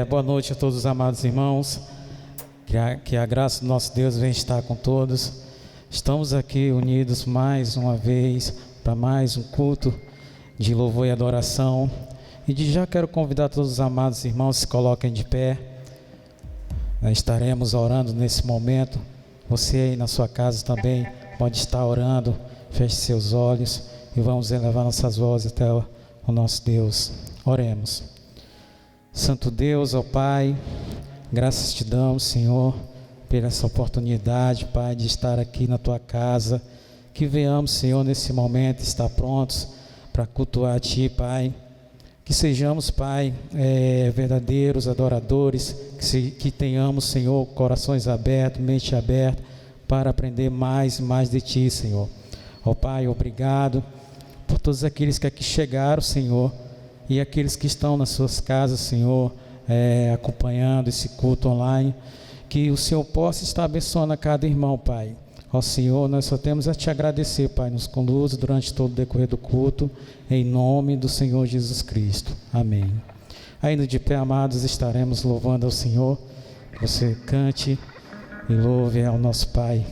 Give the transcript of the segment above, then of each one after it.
Boa noite a todos os amados irmãos, que a graça do nosso Deus venha estar com todos. Estamos aqui unidos mais uma vez para mais um culto de louvor e adoração. E já quero convidar todos os amados irmãos, se coloquem de pé. Estaremos orando nesse momento. Você aí na sua casa também pode estar orando. Feche seus olhos e vamos elevar nossas vozes até o nosso Deus. Oremos. Santo Deus, ó Pai, graças te damos, Senhor, por essa oportunidade, Pai, de estar aqui na Tua casa. Que venhamos, Senhor, nesse momento, estar prontos para cultuar a Ti, Pai. Que sejamos, Pai, verdadeiros adoradores, que tenhamos, Senhor, corações abertos, mente aberta, para aprender mais e mais de Ti, Senhor. Ó Pai, obrigado por todos aqueles que aqui chegaram, Senhor, e aqueles que estão nas suas casas, Senhor, acompanhando esse culto online. Que o Senhor possa estar abençoando a cada irmão, Pai. Ó Senhor, nós só temos a Te agradecer, Pai. Nos conduza durante todo o decorrer do culto, em nome do Senhor Jesus Cristo. Amém. Ainda de pé, amados, estaremos louvando ao Senhor. Que você cante e louve ao nosso Pai.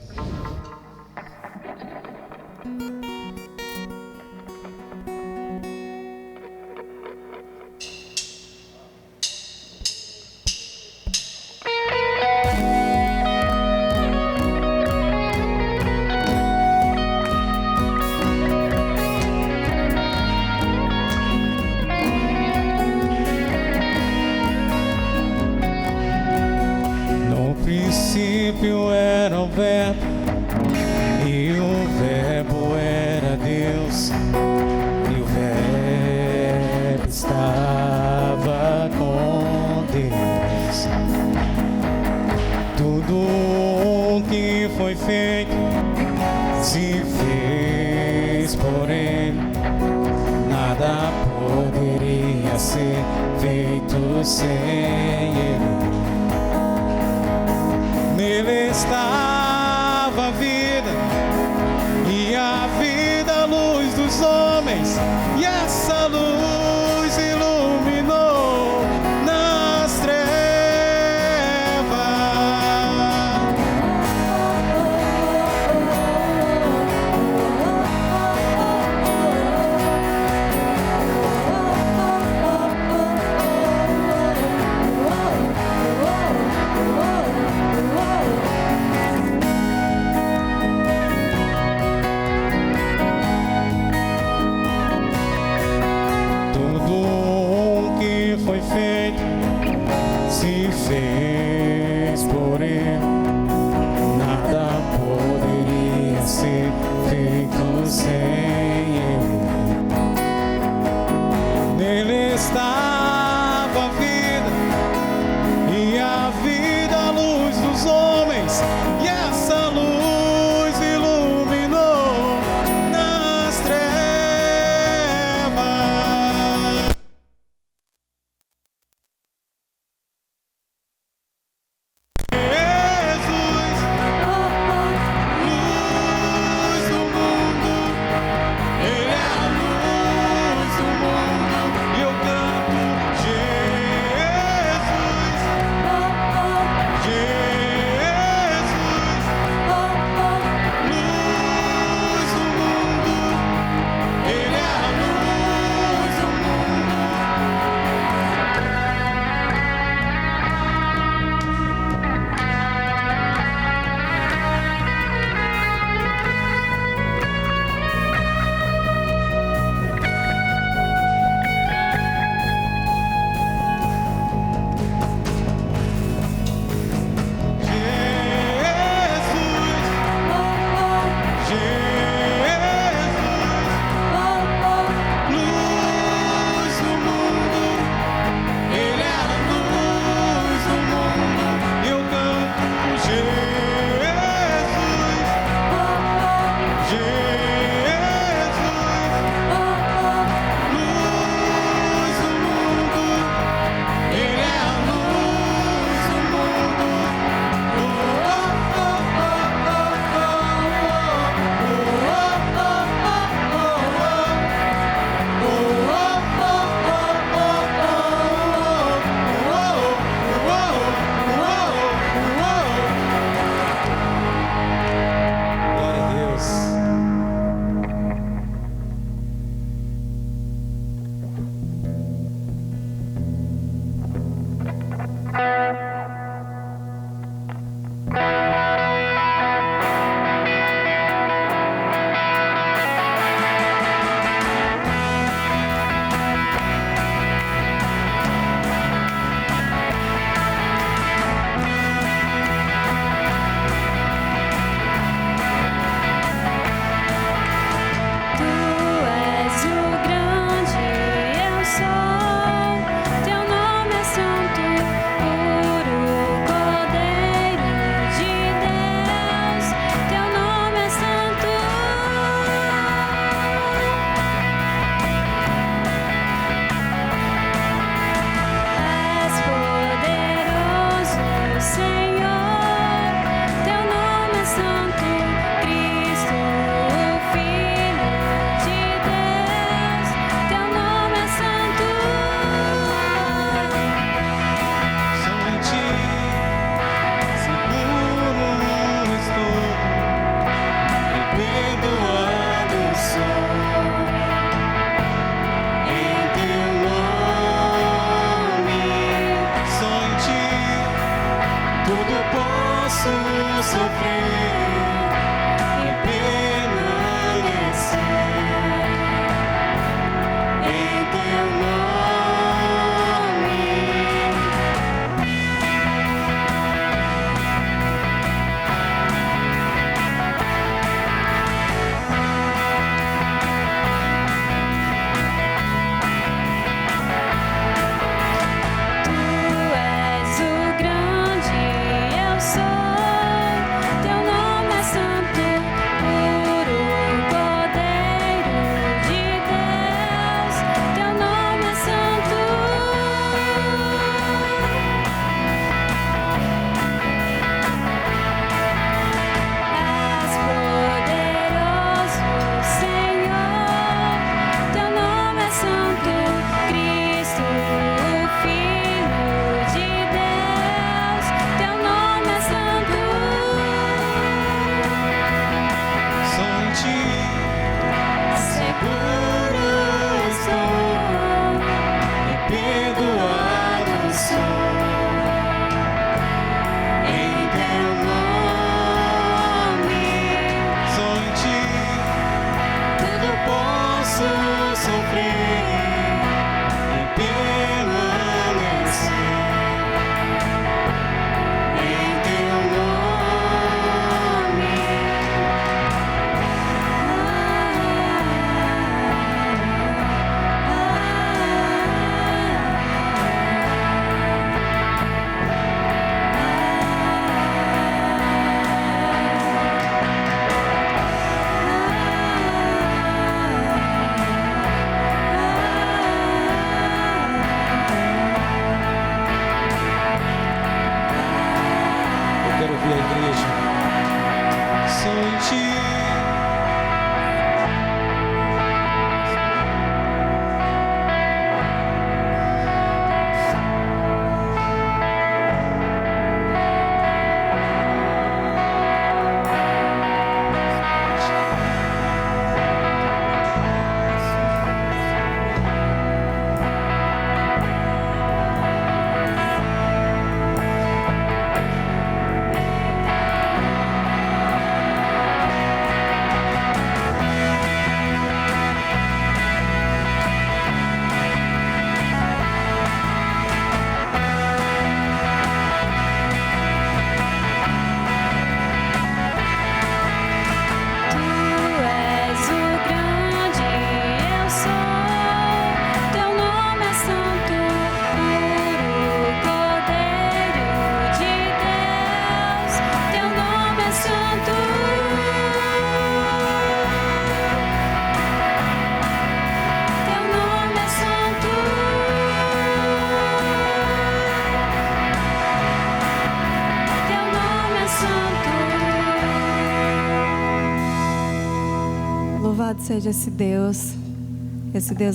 seja esse Deus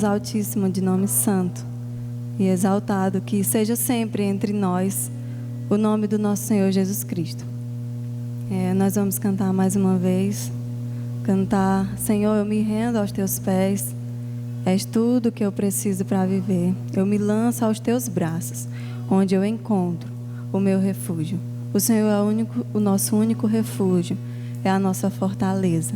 altíssimo de nome santo e exaltado, que seja sempre entre nós o nome do nosso Senhor Jesus Cristo. Nós vamos cantar mais uma vez, Senhor, eu me rendo aos teus pés, és tudo que eu preciso para viver, eu me lanço aos teus braços, onde eu encontro o meu refúgio. O Senhor é o nosso único refúgio, é a nossa fortaleza,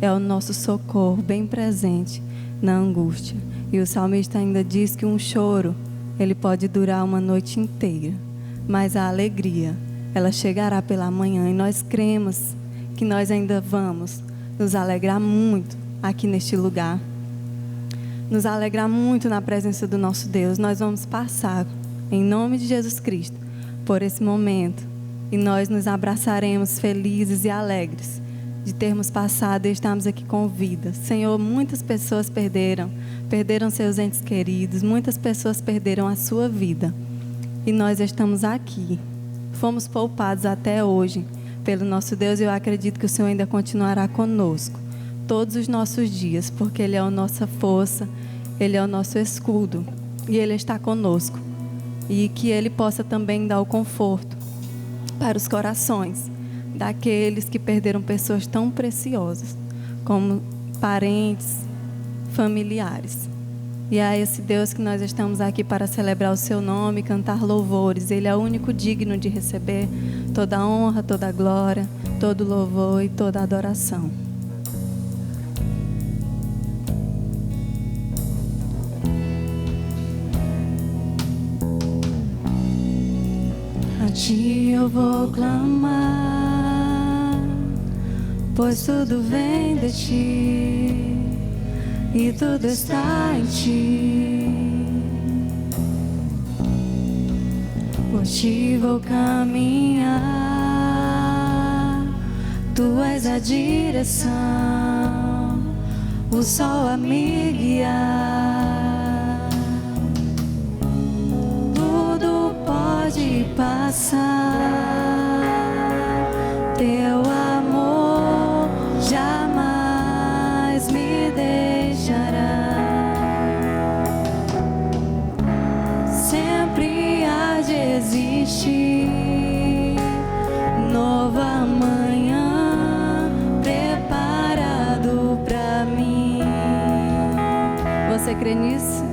é o nosso socorro bem presente na angústia. E o salmista ainda diz que um choro, ele pode durar uma noite inteira, mas a alegria, ela chegará pela manhã, e nós cremos que nós ainda vamos nos alegrar muito aqui neste lugar, nos alegrar muito na presença do nosso Deus. Nós vamos passar, em nome de Jesus Cristo, por esse momento, e nós nos abraçaremos felizes e alegres de termos passado e estarmos aqui com vida. Senhor, muitas pessoas perderam seus entes queridos, muitas pessoas perderam a sua vida, e nós estamos aqui. Fomos poupados até hoje pelo nosso Deus, e eu acredito que o Senhor ainda continuará conosco todos os nossos dias, porque Ele é a nossa força, Ele é o nosso escudo, e Ele está conosco. E que Ele possa também dar o conforto para os corações daqueles que perderam pessoas tão preciosas, como parentes, familiares. E é esse Deus que nós estamos aqui para celebrar o seu nome, cantar louvores. Ele é o único digno de receber toda a honra, toda a glória, todo o louvor e toda a adoração. A ti eu vou clamar, pois tudo vem de ti e tudo está em ti. Por ti vou caminhar, tu és a direção, o sol a me guiar. Tudo pode passar, teu amor jamais me deixará. Sempre há de existir nova manhã preparado pra mim. Você crê nisso?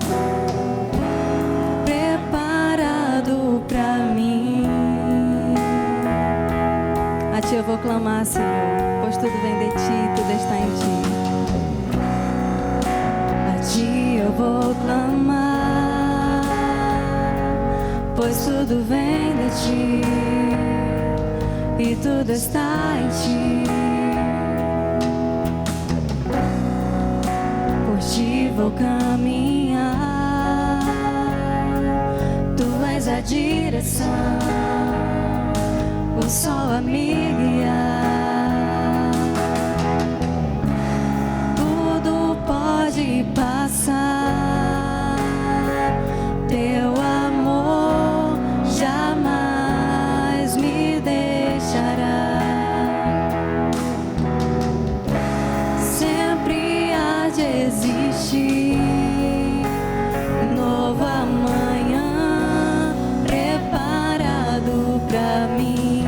Preparado pra mim. A ti eu vou clamar, Senhor, pois tudo vem de ti, tudo está em ti. A ti eu vou clamar, pois tudo vem de ti e tudo está em ti. Por ti vou caminhar, tu és a direção, o sol a me guiar. Tudo pode passar, teu amor jamais me deixará. Sempre há de existir nova manhã preparado pra mim.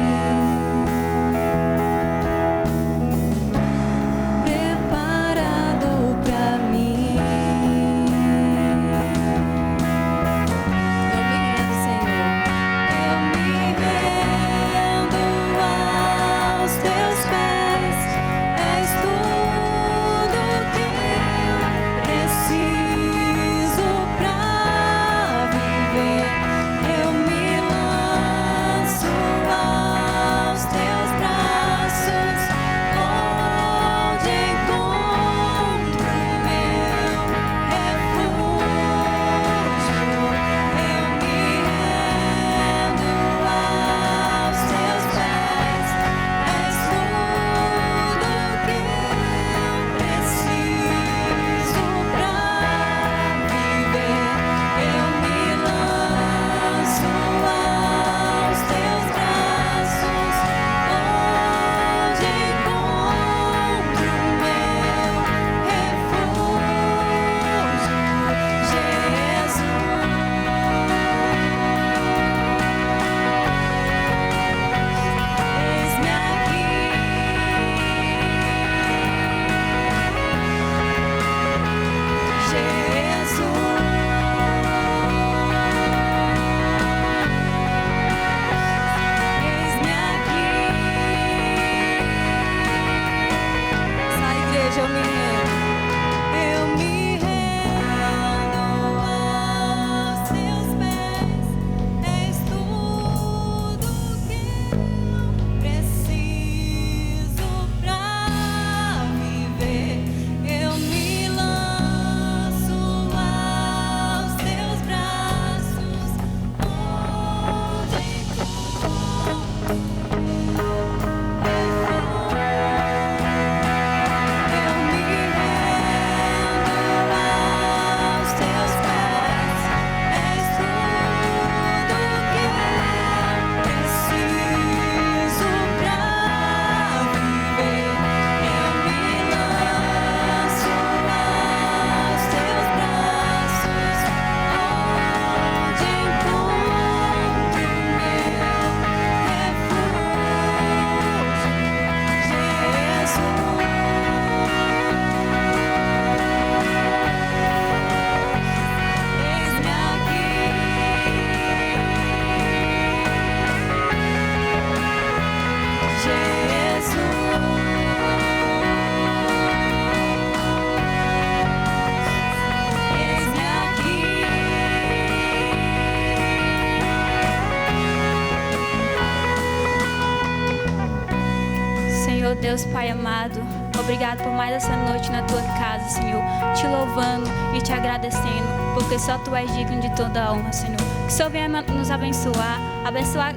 Senhor Deus Pai amado, obrigado por mais essa noite na tua casa, Senhor, te louvando e te agradecendo, porque só tu és digno de toda a honra, Senhor. Que o Senhor venha nos abençoar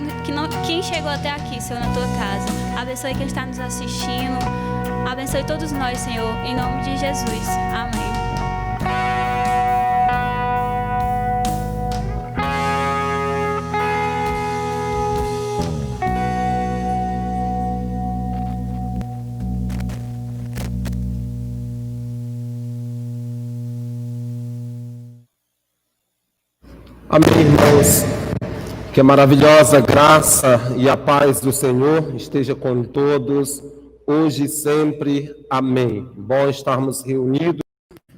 quem chegou até aqui, Senhor, na tua casa. Abençoe quem está nos assistindo, abençoe todos nós, Senhor, em nome de Jesus. Amém. Amém, irmãos. Que a maravilhosa graça e a paz do Senhor esteja com todos, hoje e sempre. Amém. Bom estarmos reunidos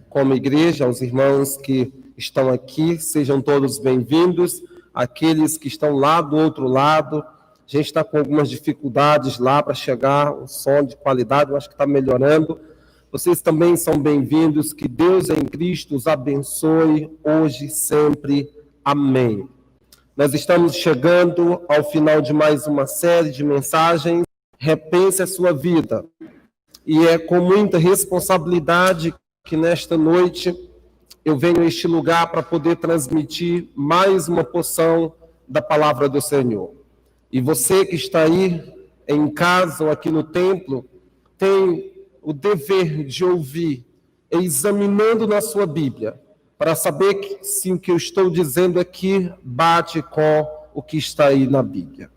como igreja. Aos irmãos que estão aqui, sejam todos bem-vindos. Aqueles que estão lá do outro lado, a gente está com algumas dificuldades lá para chegar, o som de qualidade, eu acho que está melhorando. Vocês também são bem-vindos. Que Deus em Cristo os abençoe hoje e sempre. Amém. Nós estamos chegando ao final de mais uma série de mensagens, Repense a Sua Vida. E é com muita responsabilidade que nesta noite eu venho a este lugar para poder transmitir mais uma porção da palavra do Senhor. E você que está aí em casa ou aqui no templo, tem o dever de ouvir, examinando na sua Bíblia, para saber se o que eu estou dizendo aqui bate com o que está aí na Bíblia.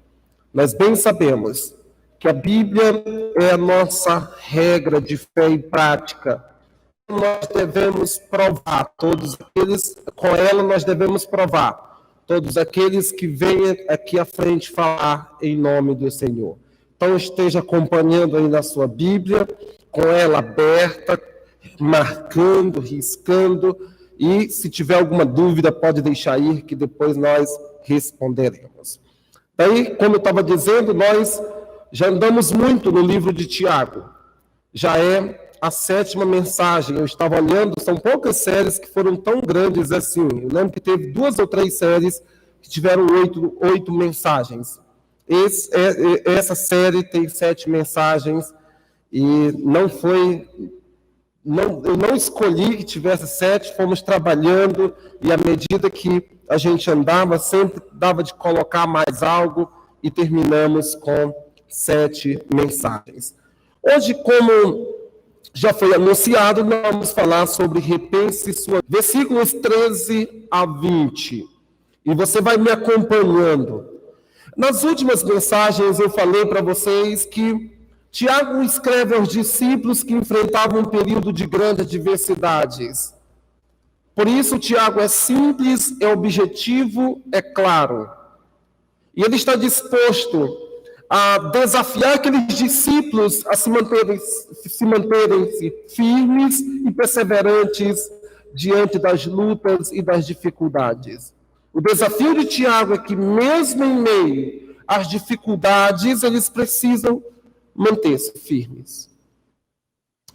Nós bem sabemos que a Bíblia é a nossa regra de fé e prática. Nós devemos provar, com ela nós devemos provar, todos aqueles que venham aqui à frente falar em nome do Senhor. Então esteja acompanhando aí na sua Bíblia, com ela aberta, marcando, riscando, e se tiver alguma dúvida, pode deixar aí, que depois nós responderemos. Daí, como eu estava dizendo, nós já andamos muito no livro de Tiago. Já é a 7ª mensagem. Eu estava olhando, são poucas séries que foram tão grandes assim. Eu lembro que teve 2 ou 3 séries que tiveram 8 mensagens. Essa série tem 7 mensagens e eu não escolhi que tivesse 7, fomos trabalhando e à medida que a gente andava, sempre dava de colocar mais algo e terminamos com 7 mensagens. Hoje, como já foi anunciado, nós vamos falar sobre Repense Sua Vida, versículos 13 a 20. E você vai me acompanhando. Nas últimas mensagens eu falei para vocês que Tiago escreve aos discípulos que enfrentavam um período de grandes adversidades. Por isso, Tiago é simples, é objetivo, é claro. E ele está disposto a desafiar aqueles discípulos a se manterem firmes e perseverantes diante das lutas e das dificuldades. O desafio de Tiago é que, mesmo em meio às dificuldades, eles precisam manter-se firmes.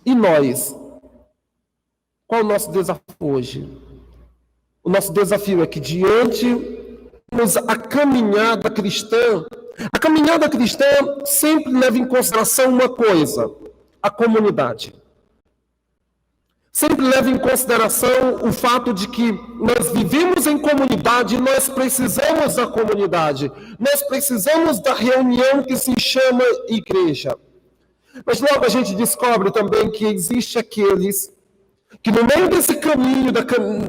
E nós? Qual é o nosso desafio hoje? O nosso desafio é que diante a caminhada cristã sempre leva em consideração uma coisa: a comunidade. Sempre leva em consideração o fato de que nós vivemos em comunidade e nós precisamos da comunidade. Nós precisamos da reunião que se chama igreja. Mas logo a gente descobre também que existe aqueles que no meio desse caminho,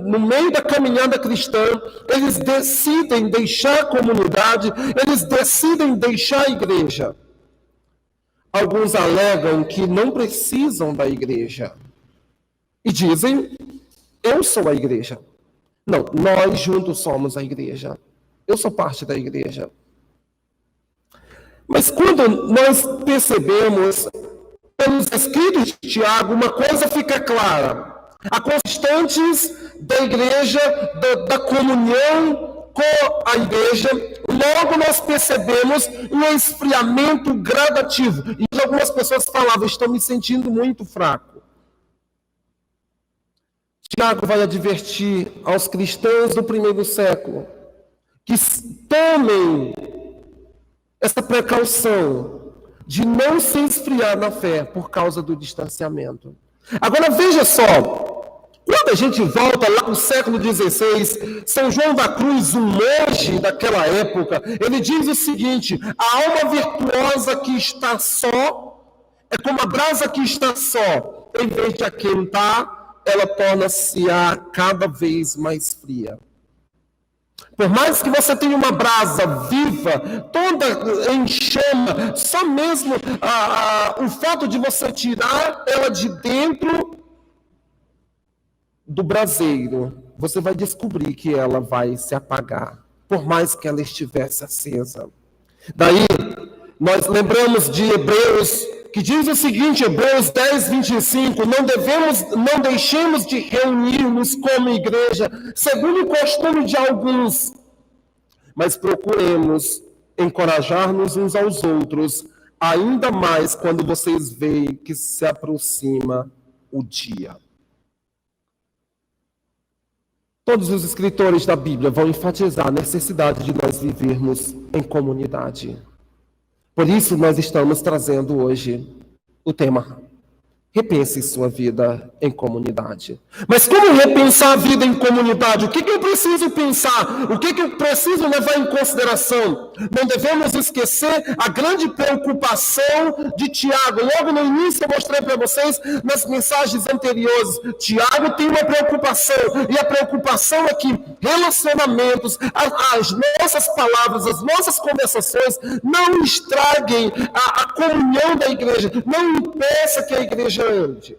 no meio da caminhada cristã, eles decidem deixar a comunidade, eles decidem deixar a igreja. Alguns alegam que não precisam da igreja. E dizem, eu sou a igreja. Não, nós juntos somos a igreja. Eu sou parte da igreja. Mas quando nós percebemos, pelos escritos de Tiago, uma coisa fica clara. Há constantes da igreja, da comunhão com a igreja, logo nós percebemos um esfriamento gradativo. E algumas pessoas falavam, estou me sentindo muito fraco. Tiago vai advertir aos cristãos do primeiro século que tomem essa precaução, de não se esfriar na fé por causa do distanciamento. Agora veja só, quando a gente volta lá no século XVI, São João da Cruz, um monge daquela época, ele diz o seguinte: a alma virtuosa que está só é como a brasa que está só, em vez de aquentar, ela torna-se cada vez mais fria. Por mais que você tenha uma brasa viva, toda em chama, só mesmo o fato de você tirar ela de dentro do braseiro, você vai descobrir que ela vai se apagar, por mais que ela estivesse acesa. Daí, nós lembramos de Hebreus, que diz o seguinte, Hebreus 10, 25, não deixemos de reunir-nos como igreja, segundo o costume de alguns, mas procuremos encorajar-nos uns aos outros, ainda mais quando vocês veem que se aproxima o dia. Todos os escritores da Bíblia vão enfatizar a necessidade de nós vivermos em comunidade. Por isso, nós estamos trazendo hoje o tema Repense sua vida em comunidade. Mas como repensar a vida em comunidade? O que eu preciso pensar? O que eu preciso levar em consideração? Não devemos esquecer a grande preocupação de Tiago. Logo no início eu mostrei para vocês nas mensagens anteriores. Tiago tem uma preocupação. E a preocupação é que relacionamentos, as nossas palavras, as nossas conversações não estraguem a comunhão da igreja. Não impeça que a igreja ande.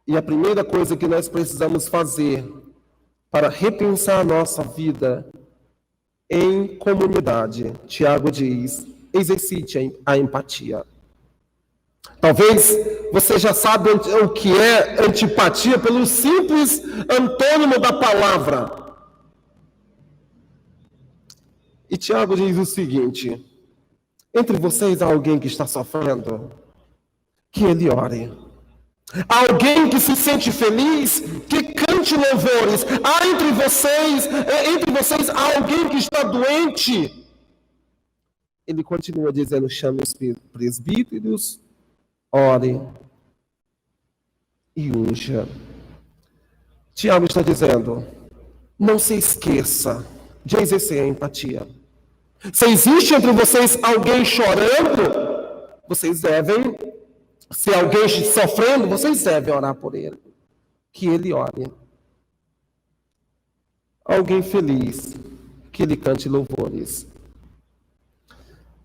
E a primeira coisa que nós precisamos fazer para repensar a nossa vida em comunidade, Tiago diz, exercite a empatia. Talvez você já saiba o que é antipatia pelo simples antônimo da palavra. E Tiago diz o seguinte: entre vocês há alguém que está sofrendo, que ele ore. Há alguém que se sente feliz, que cante louvores. Há entre vocês há alguém que está doente. Ele continua dizendo: chame os presbíteros, ore e unja. Tiago está dizendo: não se esqueça de exercer a empatia. Se existe entre vocês alguém chorando, vocês devem, se alguém sofrendo, vocês devem orar por ele. Que ele ore. Alguém feliz, que ele cante louvores.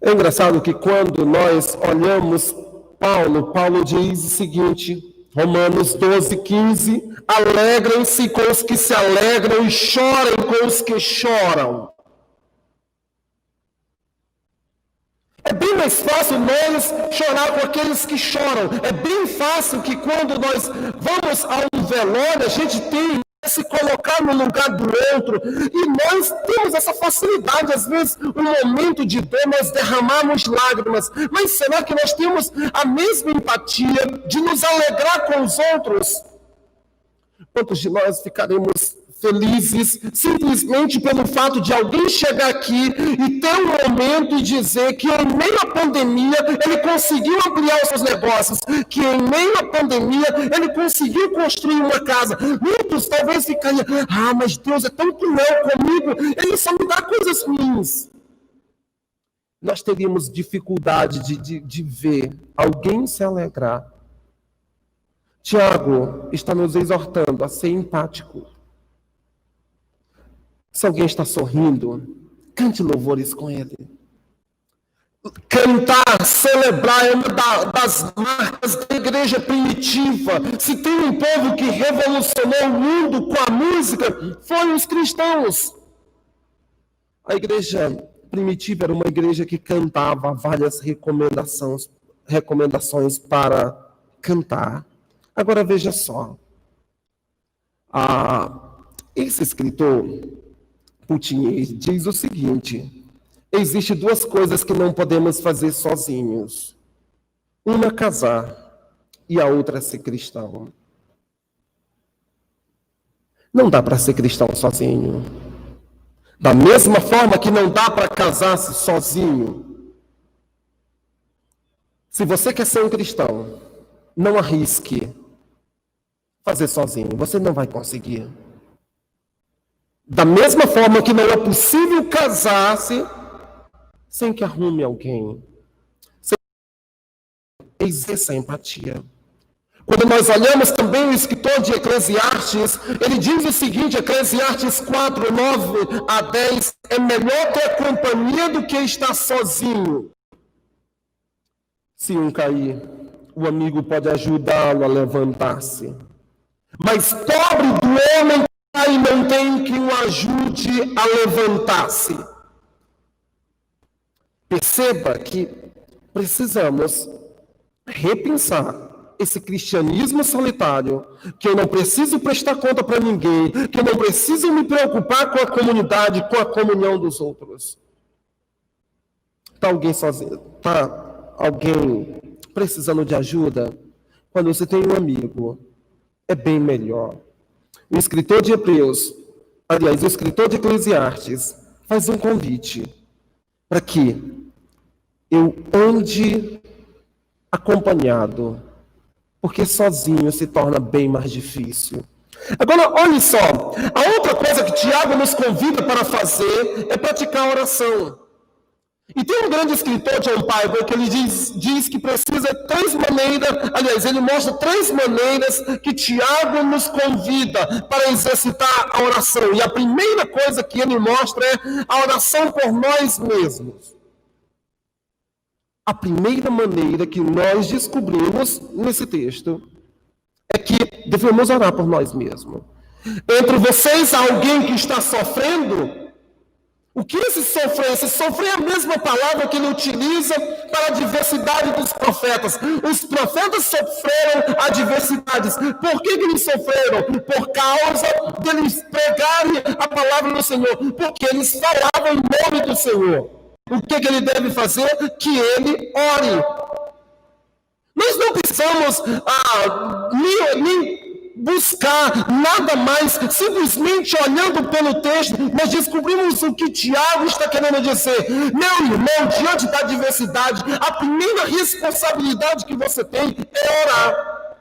É engraçado que quando nós olhamos Paulo diz o seguinte, Romanos 12, 15, alegrem-se com os que se alegram e chorem com os que choram. É bem mais fácil nós chorar com aqueles que choram. É bem fácil que quando nós vamos a um velório, a gente tem que se colocar no lugar do outro. E nós temos essa facilidade, às vezes, um momento de dor, nós derramamos lágrimas. Mas será que nós temos a mesma empatia de nos alegrar com os outros? Quantos de nós ficaremos felizes simplesmente pelo fato de alguém chegar aqui e ter um momento e dizer que em meio à pandemia ele conseguiu ampliar os seus negócios, que em meio à pandemia ele conseguiu construir uma casa. Muitos talvez ficariam: mas Deus é tão cruel comigo, ele só me dá coisas ruins. Nós teríamos dificuldade de ver alguém se alegrar. Tiago está nos exortando a ser empático. Se alguém está sorrindo, cante louvores com ele. Cantar, celebrar é uma das marcas da igreja primitiva. Se tem um povo que revolucionou o mundo com a música, foram os cristãos. A igreja primitiva era uma igreja que cantava várias recomendações para cantar. Agora veja só. Esse escritor Putinier diz o seguinte: existem duas coisas que não podemos fazer sozinhos. Uma, casar, e a outra, ser cristão. Não dá para ser cristão sozinho. Da mesma forma que não dá para casar-se sozinho, Se você quer ser um cristão, não arrisque fazer sozinho. Você não vai conseguir. Da mesma forma que não é possível casar-se sem que arrume alguém. Exerça a empatia. Quando nós olhamos também o escritor de Eclesiastes, ele diz o seguinte, Eclesiastes 4, 9 a 10, é melhor ter companhia do que estar sozinho. Se um cair, o amigo pode ajudá-lo a levantar-se. Mas pobre do homem que cai e não tem quem o ajude a levantar-se. Perceba que precisamos repensar esse cristianismo solitário, que eu não preciso prestar conta para ninguém, que eu não preciso me preocupar com a comunidade, com a comunhão dos outros. Está alguém sozinho? Está alguém precisando de ajuda? Quando você tem um amigo, é bem melhor. O escritor de Hebreus, aliás, o escritor de Eclesiastes, faz um convite para que eu ande acompanhado, porque sozinho se torna bem mais difícil. Agora, olhe só, a outra coisa que Tiago nos convida para fazer é praticar a oração. E tem um grande escritor, John Piper, que ele diz que precisa três maneiras, aliás, ele mostra três maneiras que Tiago nos convida para exercitar a oração. E a primeira coisa que ele mostra é a oração por nós mesmos. A primeira maneira que nós descobrimos nesse texto é que devemos orar por nós mesmos. Entre vocês há alguém que está sofrendo? O que esse sofrer? Esse sofrer é a mesma palavra que ele utiliza para a diversidade dos profetas. Os profetas sofreram adversidades. Por que eles sofreram? Por causa deles pregarem a palavra do Senhor. Porque eles falavam em nome do Senhor. O que ele deve fazer? Que ele ore. Nós não precisamos nem buscar nada mais, simplesmente olhando pelo texto, nós descobrimos o que Tiago está querendo dizer. Meu irmão, diante da adversidade, a primeira responsabilidade que você tem é orar.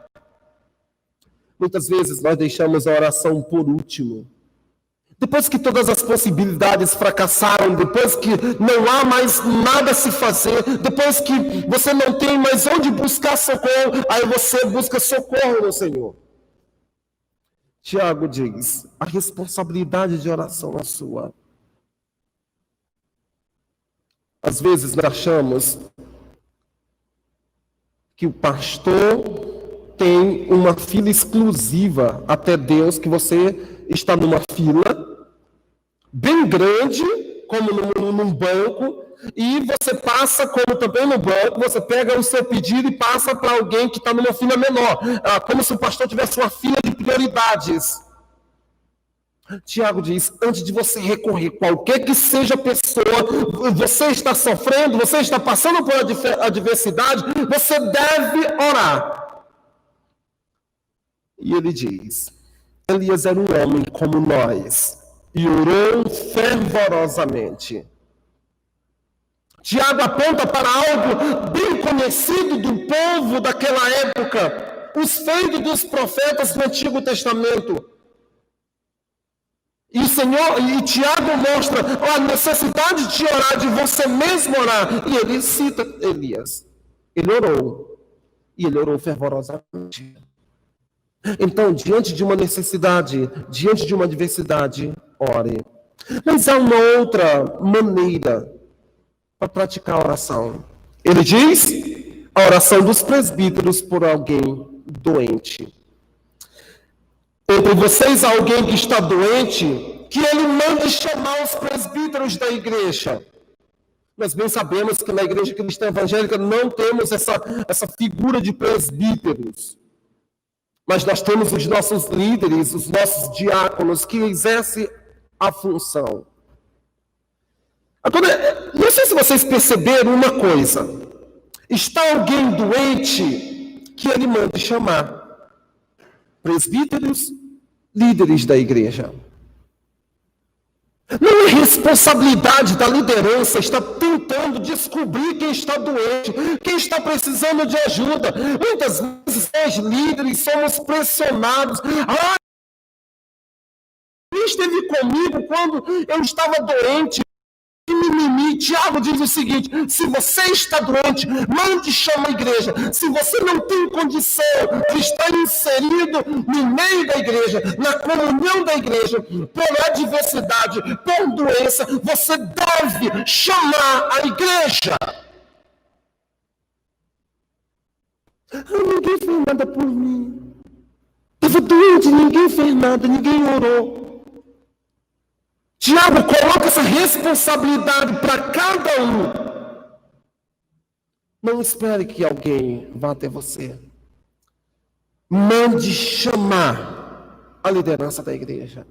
Muitas vezes nós deixamos a oração por último. Depois que todas as possibilidades fracassaram, depois que não há mais nada a se fazer, depois que você não tem mais onde buscar socorro, aí você busca socorro no Senhor. Tiago diz, a responsabilidade de oração é sua. Às vezes nós achamos que o pastor tem uma fila exclusiva até Deus, que você está numa fila bem grande, como num banco, e você passa, como também no banco, você pega o seu pedido e passa para alguém que está numa fila menor, como se o pastor tivesse uma fila de prioridades. Tiago diz, antes de você recorrer, qualquer que seja a pessoa, você está sofrendo, você está passando por adversidade, você deve orar. E ele diz, Elias era um homem como nós, e orou fervorosamente. Tiago aponta para algo bem conhecido do povo daquela época, os feitos dos profetas do Antigo Testamento. E Tiago mostra a necessidade de orar, de você mesmo orar. E ele cita Elias. Ele orou. E ele orou fervorosamente. Então, diante de uma necessidade, diante de uma adversidade, ore. Mas há uma outra maneira para praticar a oração. Ele diz, a oração dos presbíteros por alguém doente. Entre vocês há alguém que está doente, que ele mande chamar os presbíteros da igreja. Nós bem sabemos que na igreja cristã evangélica não temos essa figura de presbíteros. Mas nós temos os nossos líderes, os nossos diáconos, que exercem a função. Agora, não sei se vocês perceberam uma coisa. Está alguém doente que ele manda chamar. Presbíteros, líderes da igreja. Não é responsabilidade da liderança estar tentando descobrir quem está doente, quem está precisando de ajuda. Muitas vezes nós líderes somos pressionados. Ele esteve comigo quando eu estava doente. Tiago diz o seguinte: se você está doente, mande chamar a igreja. Se você não tem condição de estar inserido no meio da igreja, na comunhão da igreja, por adversidade, por doença, você deve chamar a igreja. Ninguém fez nada por mim. Estava doente, ninguém fez nada, ninguém orou. Tiago coloca essa responsabilidade para cada um. Não espere que alguém vá até você. Mande chamar a liderança da igreja.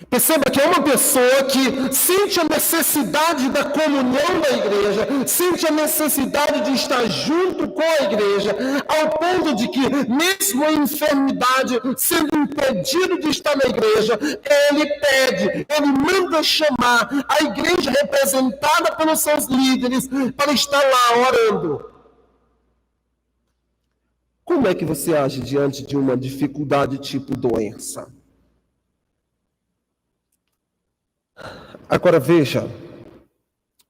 Perceba que é uma pessoa que sente a necessidade da comunhão da igreja, sente a necessidade de estar junto com a igreja, ao ponto de que, mesmo em enfermidade, sendo impedido de estar na igreja, ele manda chamar a igreja representada pelos seus líderes para estar lá orando. Como é que você age diante de uma dificuldade tipo doença? Agora veja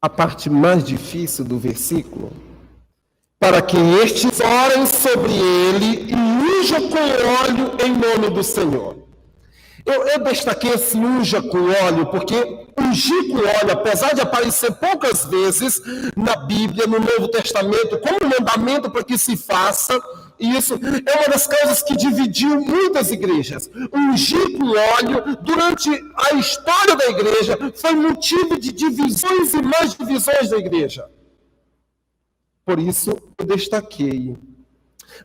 a parte mais difícil do versículo. Para que estes orem sobre ele e unja com óleo em nome do Senhor. Eu destaquei esse unja com óleo, porque ungir com óleo, apesar de aparecer poucas vezes na Bíblia, no Novo Testamento, como mandamento para que se faça, e isso é uma das causas que dividiu muitas igrejas. Ungir com óleo, durante a história da igreja, foi motivo de divisões e mais divisões da igreja. Por isso, eu destaquei.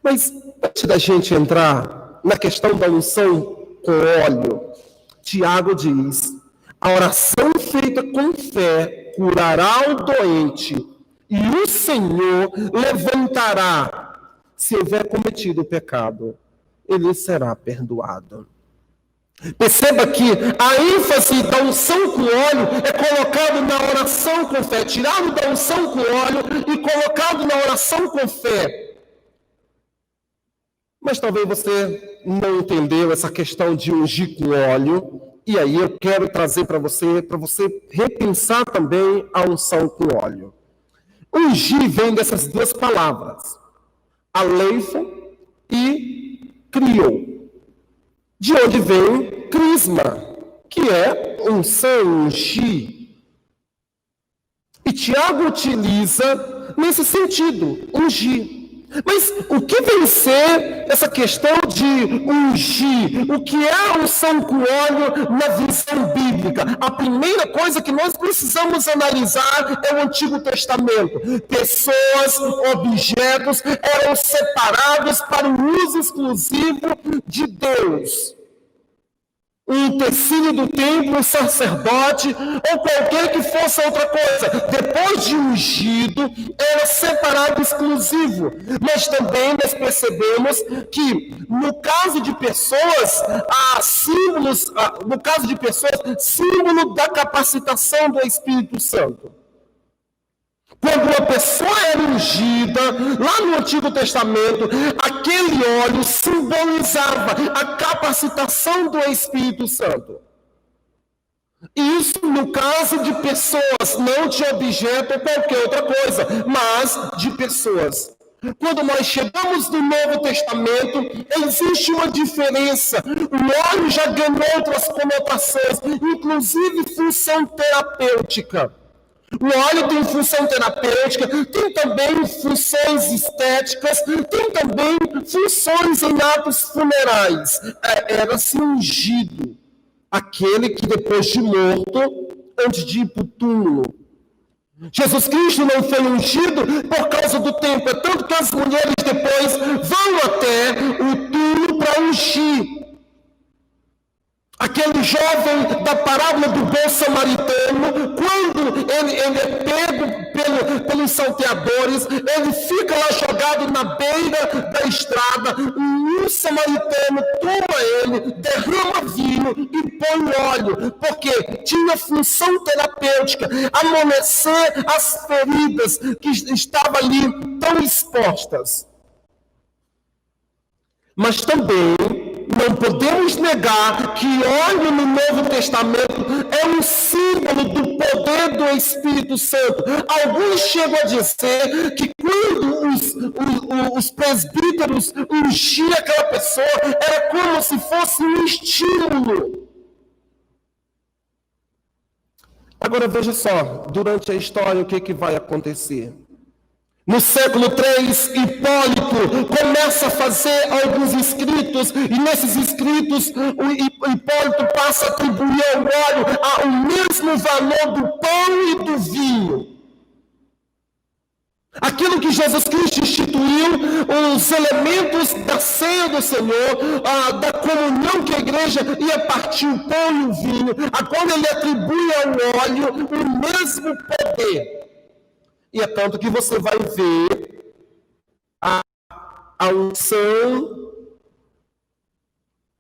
Mas, antes da gente entrar na questão da unção com óleo, Tiago diz: a oração feita com fé curará o doente, e o Senhor levantará. Se houver cometido o pecado, ele será perdoado. Perceba que a ênfase da unção com óleo é colocado na oração com fé, tirado da unção com óleo e colocado na oração com fé. Mas talvez você não entendeu essa questão de ungir com óleo, e aí eu quero trazer para você repensar também a unção com óleo. Ungir vem dessas duas palavras, aleifo e crio, de onde vem crisma, que é unção, ungir. E Tiago utiliza nesse sentido, ungir. Mas o que vem ser essa questão de ungir? O que é a unção com óleo na visão bíblica? A primeira coisa que nós precisamos analisar é o Antigo Testamento. Pessoas, objetos eram separados para o uso exclusivo de Deus. Um utensílio do templo, um sacerdote, ou qualquer que fosse outra coisa. Depois de ungido, era separado exclusivo. Mas também nós percebemos que, no caso de pessoas, há símbolos, símbolo da capacitação do Espírito Santo. Quando uma pessoa era ungida, lá no Antigo Testamento, aquele óleo simbolizava a capacitação do Espírito Santo. Isso no caso de pessoas, não de objeto ou qualquer outra coisa, mas de pessoas. Quando nós chegamos no Novo Testamento, existe uma diferença. O óleo já ganhou outras conotações, inclusive função terapêutica. O óleo tem função terapêutica, tem também funções estéticas, tem também funções em atos funerais. Era-se ungido aquele que depois de morto, antes de ir para o túmulo. Jesus Cristo não foi ungido por causa do tempo, é tanto que as mulheres depois vão até o túmulo para ungir. Aquele jovem da parábola do bom samaritano, quando ele é pego ele pelos salteadores, ele fica lá jogado na beira da estrada, um samaritano toma ele, derrama vinho e põe óleo, porque tinha função terapêutica, amolecer as feridas que estavam ali tão expostas. Mas também não podemos negar que óleo no Novo Testamento é um símbolo do poder do Espírito Santo. Alguns chegam a dizer que quando os presbíteros ungiam aquela pessoa, era como se fosse um estímulo. Agora veja só, durante a história o que vai acontecer? No século III, Hipólito começa a fazer alguns escritos, e nesses escritos o Hipólito passa a atribuir ao óleo o mesmo valor do pão e do vinho. Aquilo que Jesus Cristo instituiu, os elementos da ceia do Senhor, da comunhão que a igreja ia partir o pão e o vinho, agora ele atribui ao óleo o mesmo poder. E é tanto que você vai ver a unção,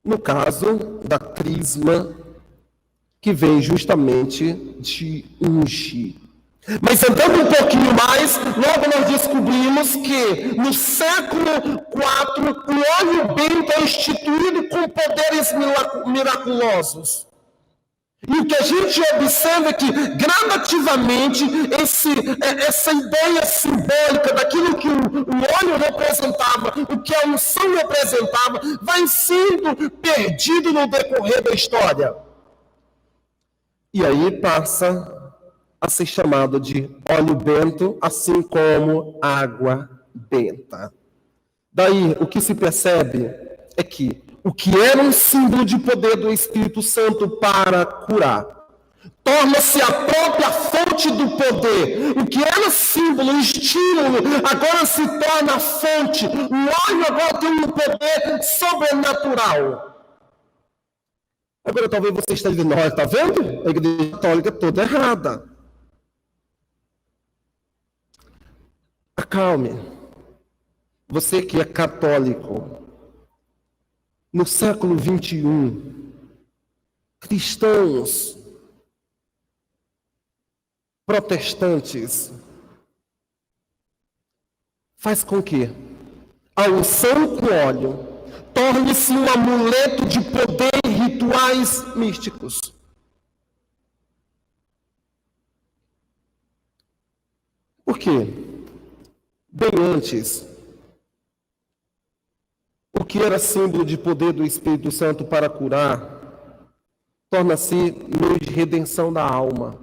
no caso da crisma, que vem justamente de ungir. Mas andando um pouquinho mais, logo nós descobrimos que no século IV, o óleo bento é instituído com poderes miraculosos. E o que a gente observa é que, gradativamente, essa ideia simbólica daquilo que o óleo representava, o que a unção representava, vai sendo perdido no decorrer da história. E aí passa a ser chamado de óleo bento, assim como água benta. Daí, o que se percebe é que o que era um símbolo de poder do Espírito Santo para curar, torna-se a própria fonte do poder. O que era símbolo, estímulo, agora se torna a fonte. O óleo agora tem um poder sobrenatural. Agora talvez você esteja dizendo, olha, está vendo? A igreja católica toda errada. Acalme. Você que é católico, no século XXI, cristãos, protestantes, faz com que a unção com óleo torne-se um amuleto de poder e rituais místicos. Por quê? Bem antes, o que era símbolo de poder do Espírito Santo para curar, torna-se meio de redenção da alma.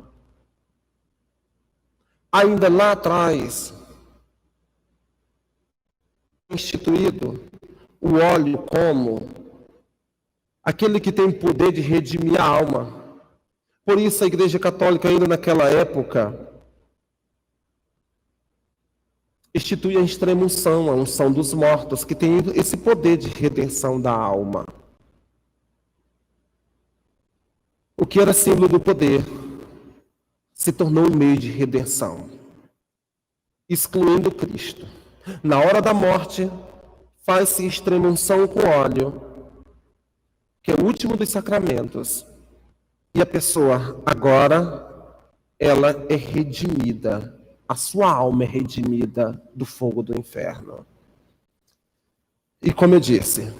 Ainda lá atrás, instituído o óleo como aquele que tem poder de redimir a alma. Por isso a Igreja Católica, ainda naquela época, institui a extrema-unção, a unção dos mortos, que tem esse poder de redenção da alma. O que era símbolo do poder se tornou um meio de redenção, excluindo Cristo. Na hora da morte, faz-se extrema-unção com óleo, que é o último dos sacramentos, e a pessoa agora, ela é redimida. A sua alma é redimida do fogo do inferno. E como eu disse,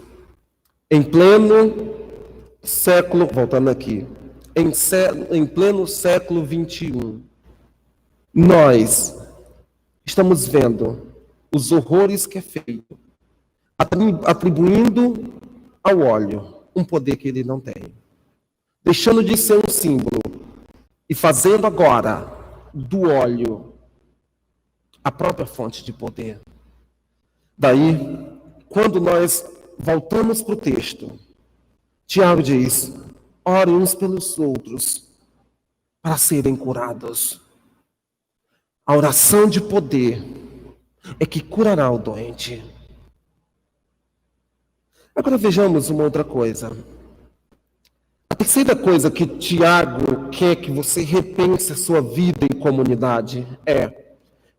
em pleno século, voltando aqui, em pleno século XXI, nós estamos vendo os horrores que é feito, atribuindo ao óleo um poder que ele não tem, deixando de ser um símbolo e fazendo agora do óleo a própria fonte de poder. Daí, quando nós voltamos para o texto, Tiago diz, orem uns pelos outros para serem curados. A oração de poder é que curará o doente. Agora vejamos uma outra coisa. A terceira coisa que Tiago quer que você repense a sua vida em comunidade é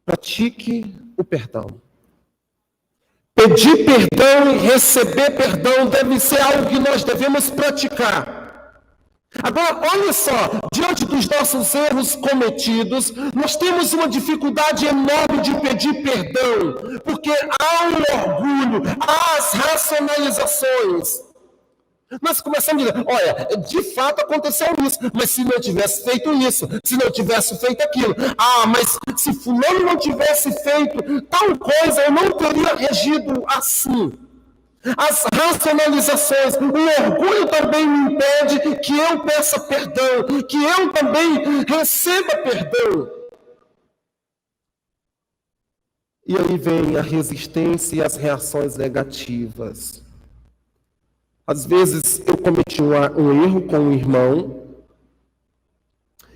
pratique o perdão. Pedir perdão e receber perdão deve ser algo que nós devemos praticar. Agora, olha só, diante dos nossos erros cometidos, nós temos uma dificuldade enorme de pedir perdão, porque há um orgulho, há as racionalizações. Nós começamos a dizer, olha, de fato aconteceu isso, mas se não tivesse feito isso, se não tivesse feito aquilo, mas se fulano não tivesse feito tal coisa, eu não teria reagido assim. As racionalizações, o orgulho também me impede que eu peça perdão, que eu também receba perdão. E aí vem a resistência e as reações negativas. Às vezes eu cometi um erro com um irmão,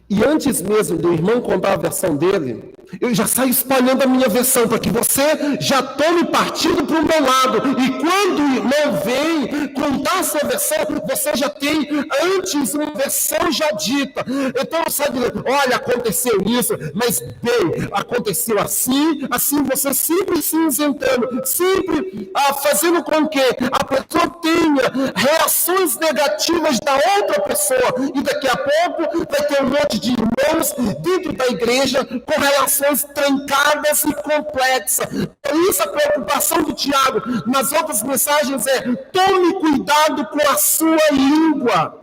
e antes mesmo do irmão contar a versão dele, eu já saio espalhando a minha versão, para que você já tome partido para o meu lado. E quando o irmão vem contar a sua versão, você já tem antes uma versão já dita. Então você sabe, olha, aconteceu isso, mas bem, aconteceu assim, assim você sempre se isentando, sempre fazendo com que a pessoa tenha reações negativas da outra pessoa. E daqui a pouco vai ter um monte de irmãos dentro da igreja com relações trancadas e complexas. Por isso a preocupação do Tiago nas outras mensagens é: tome cuidado com a sua língua.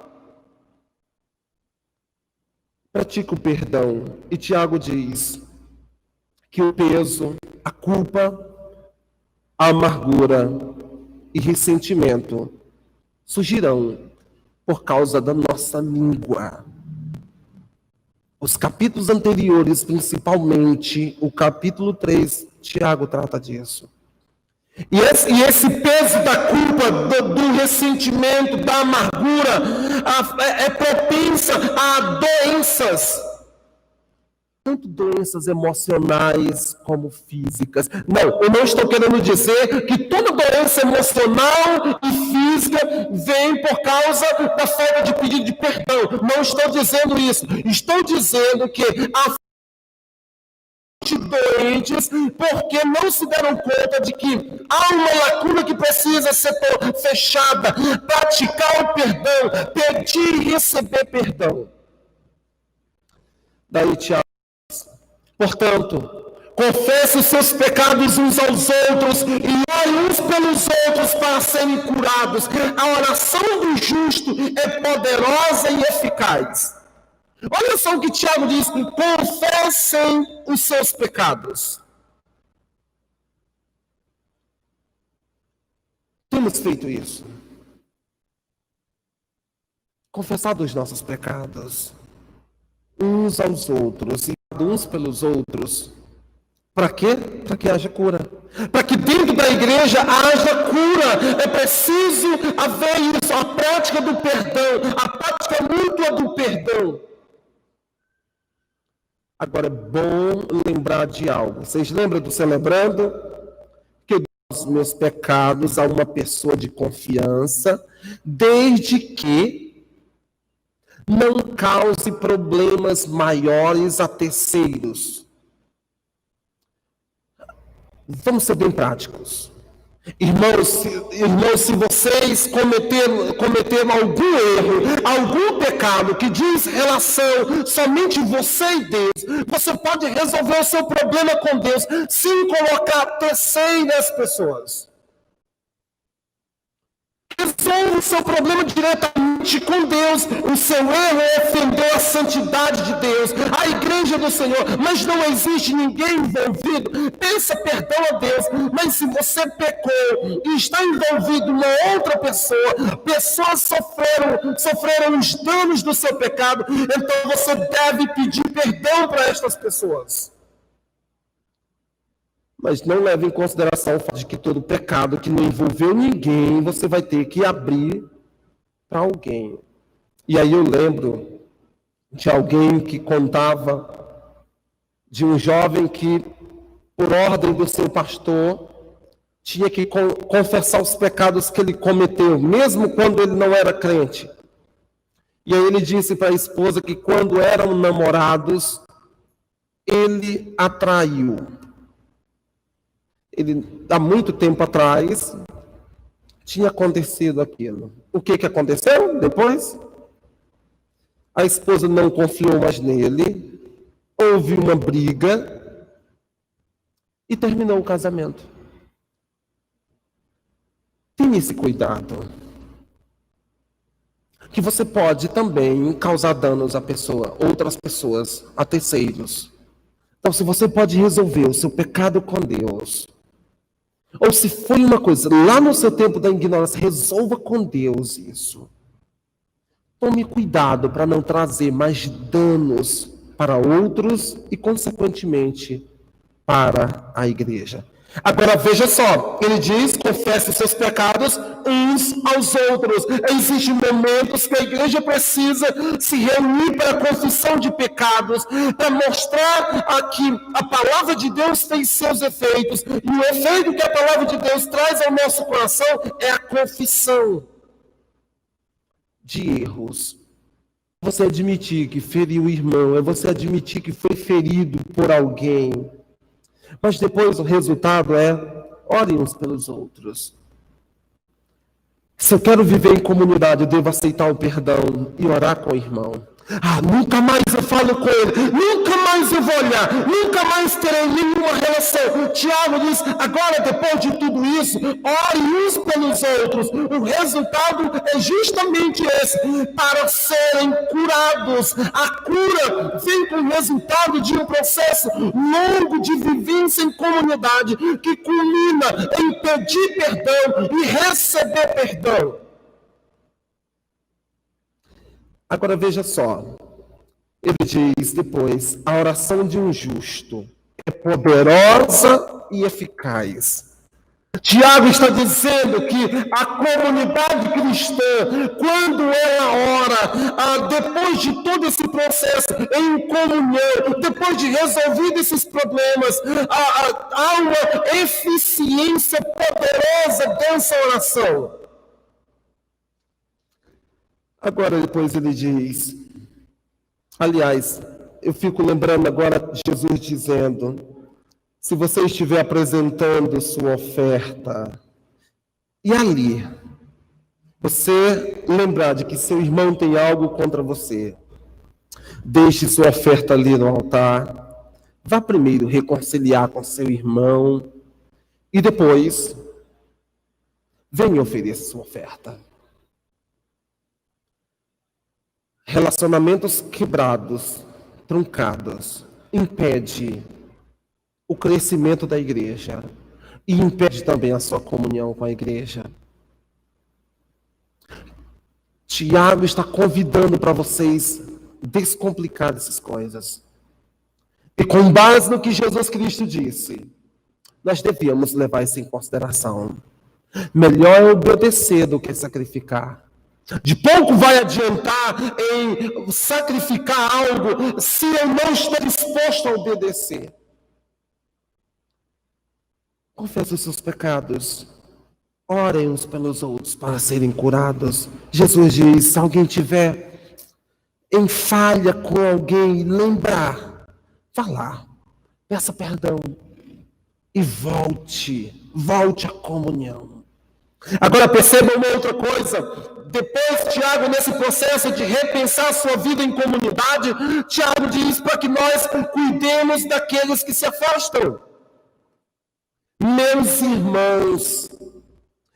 Pratique o perdão. E Tiago diz que o peso, a culpa, a amargura e ressentimento surgirão por causa da nossa língua. Os capítulos anteriores, principalmente o capítulo 3, Tiago trata disso. E esse peso da culpa, do ressentimento, da amargura, é propensa a doenças. Tanto doenças emocionais como físicas. Não, eu não estou querendo dizer que toda doença emocional e física vem por causa da falta de pedido de perdão. Não estou dizendo isso. Estou dizendo que há doentes porque não se deram conta de que há uma lacuna que precisa ser fechada. Praticar o perdão, pedir e receber perdão. Daí, Tiago, portanto, confesse os seus pecados uns aos outros e ore uns pelos outros para serem curados. A oração do justo é poderosa e eficaz. Olha só o que Tiago diz: confessem os seus pecados. Temos feito isso. Confessado os nossos pecados uns aos outros e uns pelos outros. Para quê? Para que haja cura. Para que dentro da igreja haja cura. É preciso haver isso, a prática do perdão, a prática mútua do perdão. Agora é bom lembrar de algo. Vocês lembram do celebrando? Que eu dou os meus pecados a uma pessoa de confiança, desde que não cause problemas maiores a terceiros. Vamos ser bem práticos. Irmãos, se vocês cometeram algum erro, algum pecado que diz relação somente você e Deus, você pode resolver o seu problema com Deus sem colocar terceiras pessoas. Resolva o seu problema diretamente com Deus. O seu erro é ofender a santidade de Deus, a igreja do Senhor, mas não existe ninguém envolvido. Peça perdão a Deus, mas se você pecou e está envolvido uma outra pessoa, pessoas sofreram os danos do seu pecado, então você deve pedir perdão para estas pessoas. Mas não leve em consideração o fato de que todo pecado que não envolveu ninguém, você vai ter que abrir para alguém. E aí eu lembro de alguém que contava de um jovem que, por ordem do seu pastor, tinha que confessar os pecados que ele cometeu, mesmo quando ele não era crente. E aí ele disse para a esposa que quando eram namorados, ele atraiu. Ele, há muito tempo atrás, tinha acontecido aquilo. O que aconteceu depois? A esposa não confiou mais nele, houve uma briga e terminou o casamento. Tenha esse cuidado, que você pode também causar danos a outras pessoas, a terceiros. Então, se você pode resolver o seu pecado com Deus, ou se foi uma coisa lá no seu tempo da ignorância, resolva com Deus isso. Tome cuidado para não trazer mais danos para outros e, consequentemente, para a igreja. Agora, veja só, ele diz, confessa os seus pecados uns aos outros. Existem momentos que a igreja precisa se reunir para a confissão de pecados, para mostrar que a palavra de Deus tem seus efeitos. E o efeito que a palavra de Deus traz ao nosso coração é a confissão de erros. Você admitir que feriu o irmão, é você admitir que foi ferido por alguém. Mas depois o resultado é, orem uns pelos outros. Se eu quero viver em comunidade, eu devo aceitar o perdão e orar com o irmão. Nunca mais eu falo com ele, nunca mais eu vou olhar, nunca mais terei nenhuma relação. Tiago diz, agora depois de tudo isso, orem uns pelos outros. O resultado é justamente esse, para serem curados. A cura vem com o resultado de um processo longo de vivência em comunidade, que culmina em pedir perdão e receber perdão. Agora veja só, ele diz depois, a oração de um justo é poderosa e eficaz. Tiago está dizendo que a comunidade cristã, quando ela ora, depois de todo esse processo em comunhão, depois de resolvido esses problemas, há uma eficiência poderosa dessa oração. Agora, depois ele diz, aliás, eu fico lembrando agora Jesus dizendo, se você estiver apresentando sua oferta, e ali, você lembrar de que seu irmão tem algo contra você, deixe sua oferta ali no altar, vá primeiro reconciliar com seu irmão, e depois, venha oferecer sua oferta. Relacionamentos quebrados, truncados, impede o crescimento da igreja e impede também a sua comunhão com a igreja. Tiago está convidando para vocês descomplicar essas coisas. E com base no que Jesus Cristo disse, nós devemos levar isso em consideração. Melhor é obedecer do que sacrificar. De pouco vai adiantar em sacrificar algo se eu não estou disposto a obedecer. Confesse os seus pecados. Orem uns pelos outros para serem curados. Jesus diz, se alguém tiver em falha com alguém, lembrar, vá lá, peça perdão e volte à comunhão. Agora perceba uma outra coisa. Depois, Tiago, nesse processo de repensar a sua vida em comunidade, Tiago diz para que nós cuidemos daqueles que se afastam. Meus irmãos,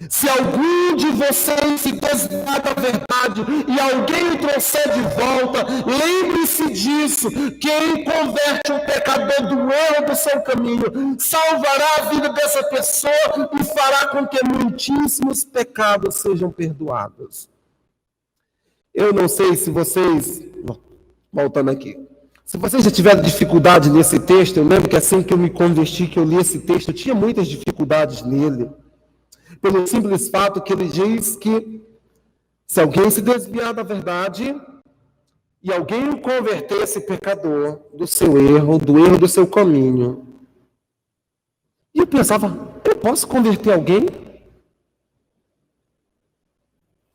se algum de vocês se desviar da verdade e alguém o trouxer de volta, lembre-se disso, quem converte um pecador do erro do seu caminho, salvará a vida dessa pessoa e fará com que muitíssimos pecados sejam perdoados. Eu não sei se vocês, voltando aqui, se vocês já tiveram dificuldade nesse texto, eu lembro que assim que eu me converti, que eu li esse texto, eu tinha muitas dificuldades nele. Pelo simples fato que ele diz que se alguém se desviar da verdade e alguém o converter esse pecador do seu erro, do erro do seu caminho. E eu pensava, eu posso converter alguém?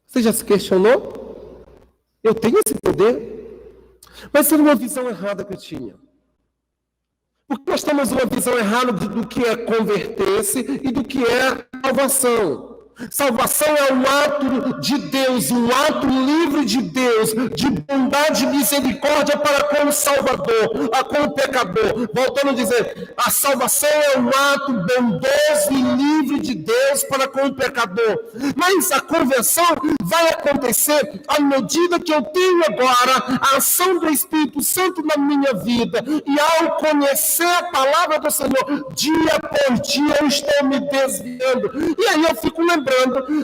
Você já se questionou? Eu tenho esse poder? Mas era uma visão errada que eu tinha. Porque nós temos uma visão errada do que é converter-se e do que é salvação. Salvação é um ato de Deus, um ato livre de Deus, de bondade e misericórdia para com o Salvador, com o pecador. Voltando a dizer, a salvação é um ato bondoso e livre de Deus para com o pecador. Mas a conversão vai acontecer à medida que eu tenho agora a ação do Espírito Santo na minha vida. E ao conhecer a palavra do Senhor, dia por dia eu estou me desviando. E aí eu fico lembrando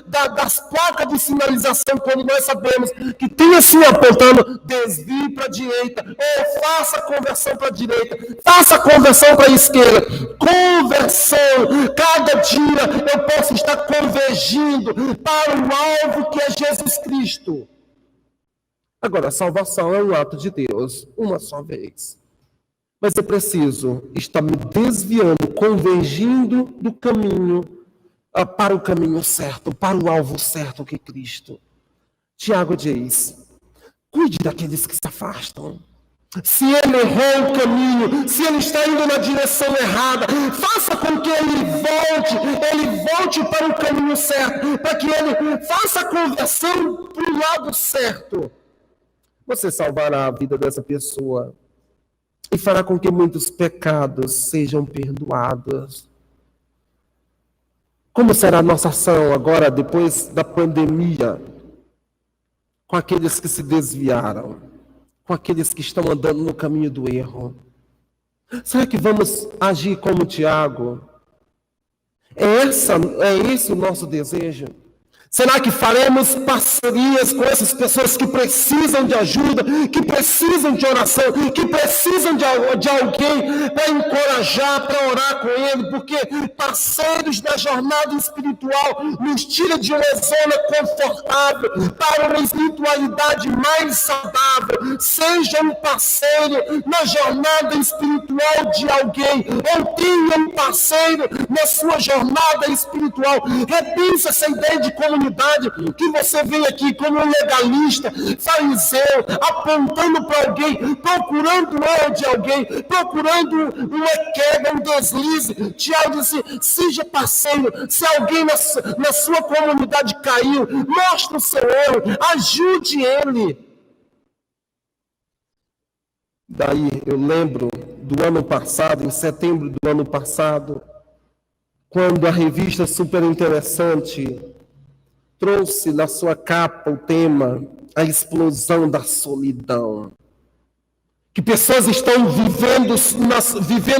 das placas de sinalização, quando nós sabemos que tem assim apontando, desvie para a direita, ou faça a conversão para a direita, faça a conversão para a esquerda. Conversão, cada dia eu posso estar convergindo para o alvo que é Jesus Cristo. Agora, a salvação é um ato de Deus, uma só vez. Mas eu preciso estar me desviando, convergindo do caminho para o caminho certo, para o alvo certo que é Cristo. Tiago diz, cuide daqueles que se afastam. Se ele errou o caminho, se ele está indo na direção errada, faça com que ele volte para o caminho certo, para que ele faça a conversão para o lado certo. Você salvará a vida dessa pessoa e fará com que muitos pecados sejam perdoados. Como será a nossa ação agora, depois da pandemia, com aqueles que se desviaram, com aqueles que estão andando no caminho do erro? Será que vamos agir como Tiago? É esse o nosso desejo? Será que faremos parcerias com essas pessoas que precisam de ajuda, que precisam de oração, que precisam de alguém para encorajar, para orar com ele? Porque parceiros da jornada espiritual nos tira de uma zona confortável para uma espiritualidade mais saudável. Seja um parceiro na jornada espiritual de alguém, ou tenha um parceiro na sua jornada espiritual. Repense essa ideia de comunidade, que você vem aqui como um legalista, fariseu, apontando para alguém, procurando o erro de alguém, procurando uma queda, um deslize. Tiago disse, seja parceiro. Se alguém na sua comunidade caiu, mostre o seu erro, ajude ele. Daí eu lembro do ano passado, em setembro do ano passado, quando a revista Super Interessante trouxe na sua capa o tema, a explosão da solidão. Que pessoas estão vivendo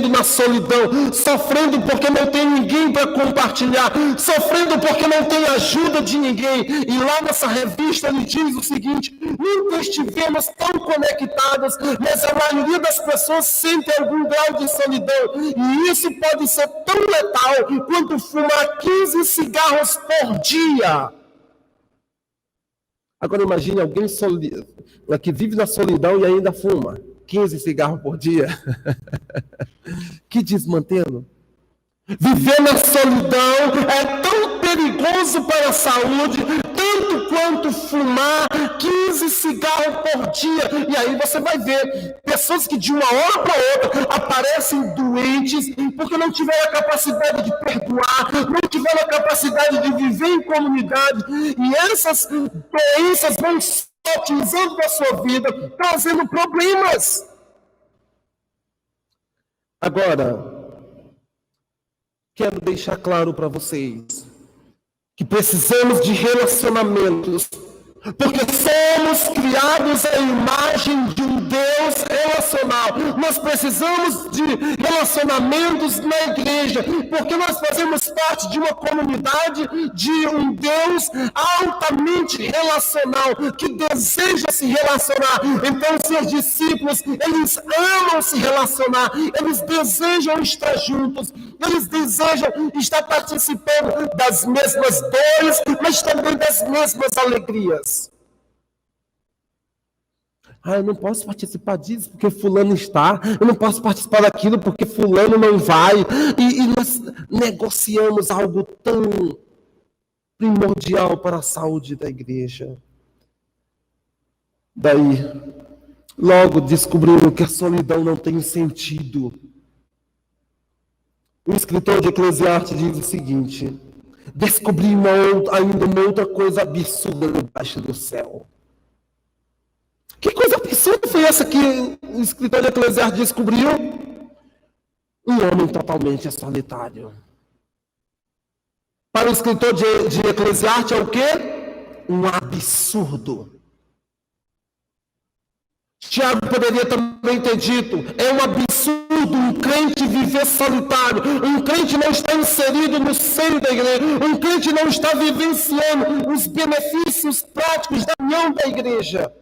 na solidão, sofrendo porque não tem ninguém para compartilhar, sofrendo porque não tem ajuda de ninguém. E lá nessa revista ele diz o seguinte, nunca estivemos tão conectados, mas a maioria das pessoas sente algum grau de solidão. E isso pode ser tão letal quanto fumar 15 cigarros por dia. Agora imagine alguém que vive na solidão e ainda fuma 15 cigarros por dia. Que desmantelo. Viver na solidão é tão perigoso para a saúde, tanto quanto fumar 15 cigarros por dia. E aí você vai ver pessoas que de uma hora para outra aparecem doentes porque não tiveram a capacidade de perdoar, não tiveram a capacidade de viver em comunidade. E essas doenças vão utilizando a sua vida, trazendo problemas. Agora, quero deixar claro para vocês que precisamos de relacionamentos, porque somos criados à imagem de um Deus relacional. Nós precisamos de relacionamentos na igreja, porque nós fazemos parte de uma comunidade de um Deus altamente relacional, que deseja se relacionar. Então, seus discípulos, eles amam se relacionar, eles desejam estar juntos, eles desejam estar participando das mesmas dores, mas também das mesmas alegrias. Eu não posso participar disso porque fulano está, eu não posso participar daquilo porque fulano não vai. E nós negociamos algo tão primordial para a saúde da igreja. Daí, logo descobriram que a solidão não tem sentido. O escritor de Eclesiastes diz o seguinte: descobri ainda uma outra coisa absurda debaixo do céu. Que coisa absurda foi essa que o escritor de Eclesiastes descobriu? Um homem totalmente solitário. Para o escritor de Eclesiastes é o quê? Um absurdo. Tiago poderia também ter dito: é um absurdo um crente viver solitário, um crente não está inserido no seio da igreja, um crente não está vivenciando os benefícios práticos da união da igreja.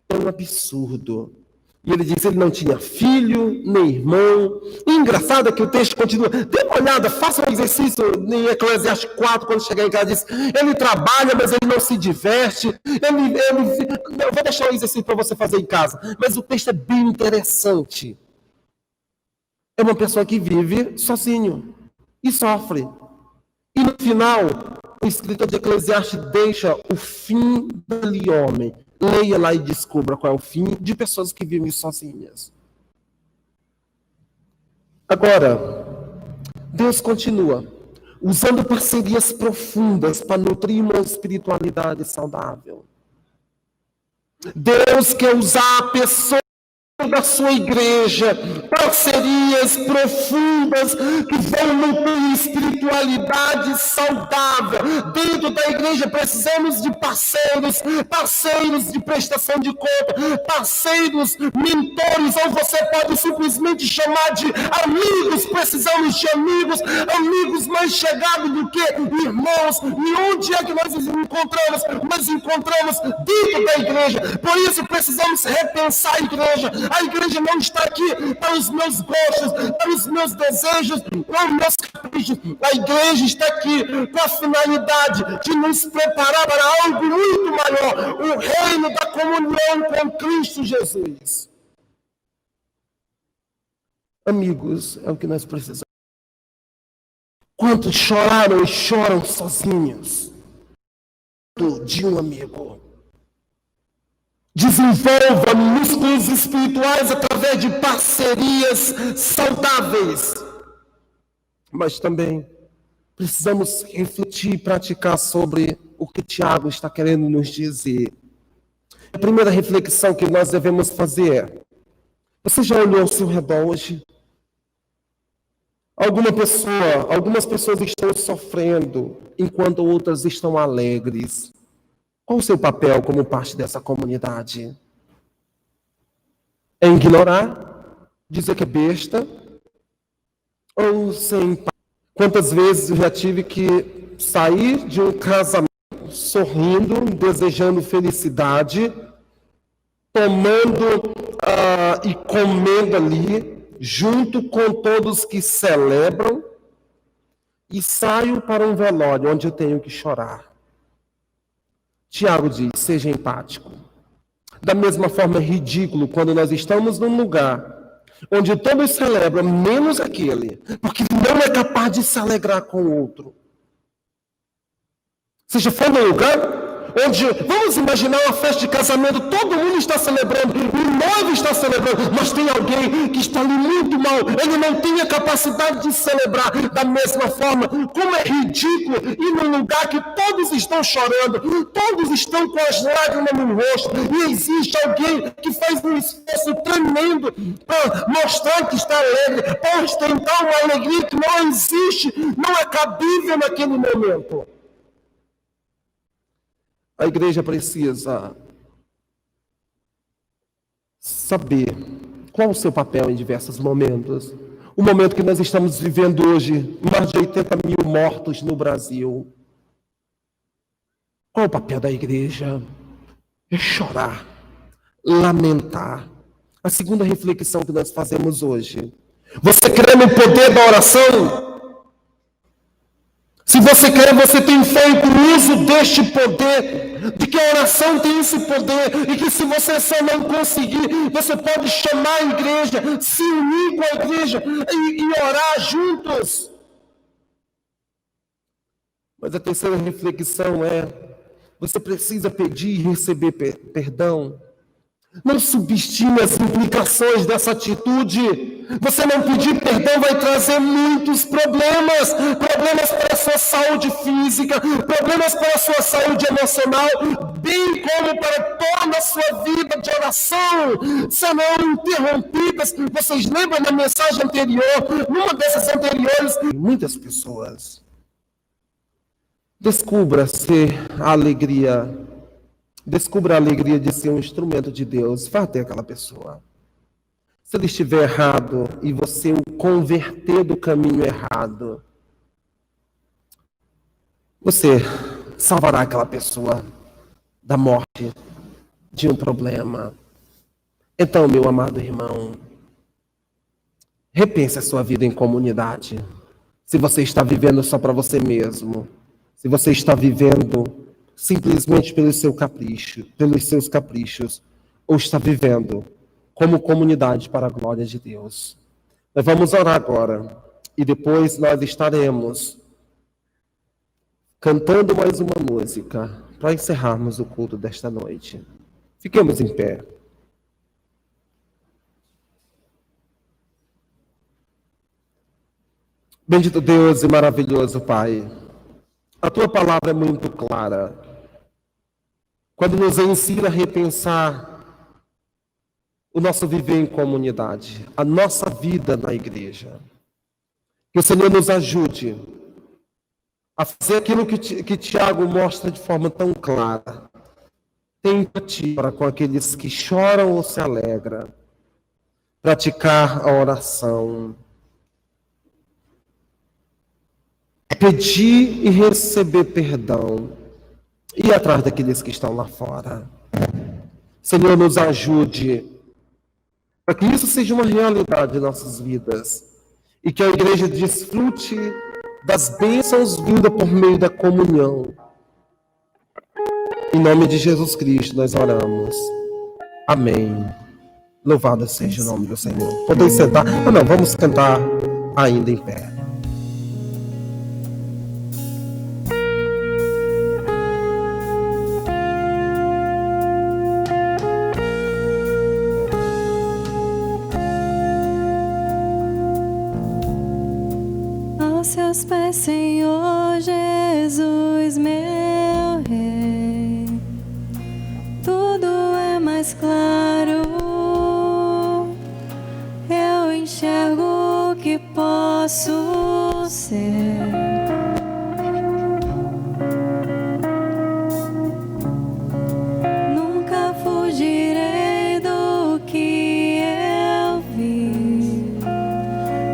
É um absurdo. E ele diz: ele não tinha filho, nem irmão. E engraçado é que o texto continua. Dê uma olhada, faça um exercício em Eclesiastes 4, quando chegar em casa, diz: ele trabalha, mas ele não se diverte. Eu vou deixar um exercício para você fazer em casa. Mas o texto é bem interessante. É uma pessoa que vive sozinho e sofre. E no final, o escritor de Eclesiastes deixa o fim daquele homem. Leia lá e descubra qual é o fim de pessoas que vivem sozinhas. Agora, Deus continua usando parcerias profundas para nutrir uma espiritualidade saudável. Deus quer usar a pessoa da sua igreja, parcerias profundas que vão nutrir espiritualidade saudável. Dentro da igreja precisamos de parceiros de prestação de conta, parceiros, mentores, ou você pode simplesmente chamar de amigos. Precisamos de amigos mais chegados do que irmãos. E onde é que nós nos encontramos? Nós encontramos dentro da igreja. Por isso precisamos repensar a igreja. A igreja não está aqui para os meus gostos, para os meus desejos, para os meus caprichos. A igreja está aqui com a finalidade de nos preparar para algo muito maior, o reino da comunhão com Cristo Jesus. Amigos, é o que nós precisamos. Quantos choraram e choram sozinhos? De um amigo. Desenvolva músculos espirituais através de parcerias saudáveis. Mas também precisamos refletir e praticar sobre o que Tiago está querendo nos dizer. A primeira reflexão que nós devemos fazer é: você já olhou ao seu redor hoje? Algumas pessoas estão sofrendo, enquanto outras estão alegres. Qual o seu papel como parte dessa comunidade? É ignorar? Dizer que é besta? Ou ser empático? Quantas vezes eu já tive que sair de um casamento sorrindo, desejando felicidade, tomando e comendo ali, junto com todos que celebram, e saio para um velório onde eu tenho que chorar. Tiago diz: seja empático. Da mesma forma, é ridículo quando nós estamos num lugar onde todos celebram, menos aquele, porque não é capaz de se alegrar com o outro. Você já foi num lugar onde, vamos imaginar uma festa de casamento, todo mundo está celebrando, o noivo está celebrando, mas tem alguém que está ali muito mal, ele não tem a capacidade de celebrar. Da mesma forma, como é ridículo ir num lugar que todos estão chorando, todos estão com as lágrimas no rosto, e existe alguém que faz um esforço tremendo para mostrar que está alegre, para ostentar uma alegria que não existe, não é cabível naquele momento. A igreja precisa saber qual o seu papel em diversos momentos. O momento que nós estamos vivendo hoje, mais de 80 mil mortos no Brasil. Qual o papel da igreja? É chorar, lamentar. A segunda reflexão que nós fazemos hoje. Você crê no poder da oração? Se você quer, você tem feito uso deste poder, de que a oração tem esse poder, e que se você só não conseguir, você pode chamar a igreja, se unir com a igreja e orar juntos. Mas a terceira reflexão é: você precisa pedir e receber perdão. Não subestime as implicações dessa atitude. Você não pedir perdão vai trazer muitos problemas. Problemas para a sua saúde física, problemas para a sua saúde emocional, bem como para toda a sua vida de oração. Serão interrompidas. Vocês lembram da mensagem anterior? Numa dessas anteriores, muitas pessoas. Descubra-se a alegria. Descubra a alegria de ser um instrumento de Deus. Vá até aquela pessoa. Se ele estiver errado e você o converter do caminho errado, você salvará aquela pessoa da morte, de um problema. Então, meu amado irmão, repense a sua vida em comunidade. Se você está vivendo só para você mesmo, se você está vivendo simplesmente pelo seu capricho, pelos seus caprichos, ou está vivendo como comunidade para a glória de Deus. Nós vamos orar agora, e depois nós estaremos cantando mais uma música para encerrarmos o culto desta noite. Fiquemos em pé. Bendito Deus e maravilhoso Pai, a Tua palavra é muito clara, quando nos ensina a repensar o nosso viver em comunidade, a nossa vida na igreja. Que o Senhor nos ajude a fazer aquilo que Tiago mostra de forma tão clara. Ter empatia para com aqueles que choram ou se alegram. Praticar a oração. Pedir e receber perdão. Ir atrás daqueles que estão lá fora. Senhor, nos ajude para que isso seja uma realidade em nossas vidas. E que a igreja desfrute das bênçãos vindas por meio da comunhão. Em nome de Jesus Cristo nós oramos. Amém. Louvado seja o nome do Senhor. Podem sentar. Não, vamos cantar ainda em pé. Seus pés, Senhor Jesus, meu Rei, tudo é mais claro. Eu enxergo o que posso ser. Nunca fugirei do que eu vi.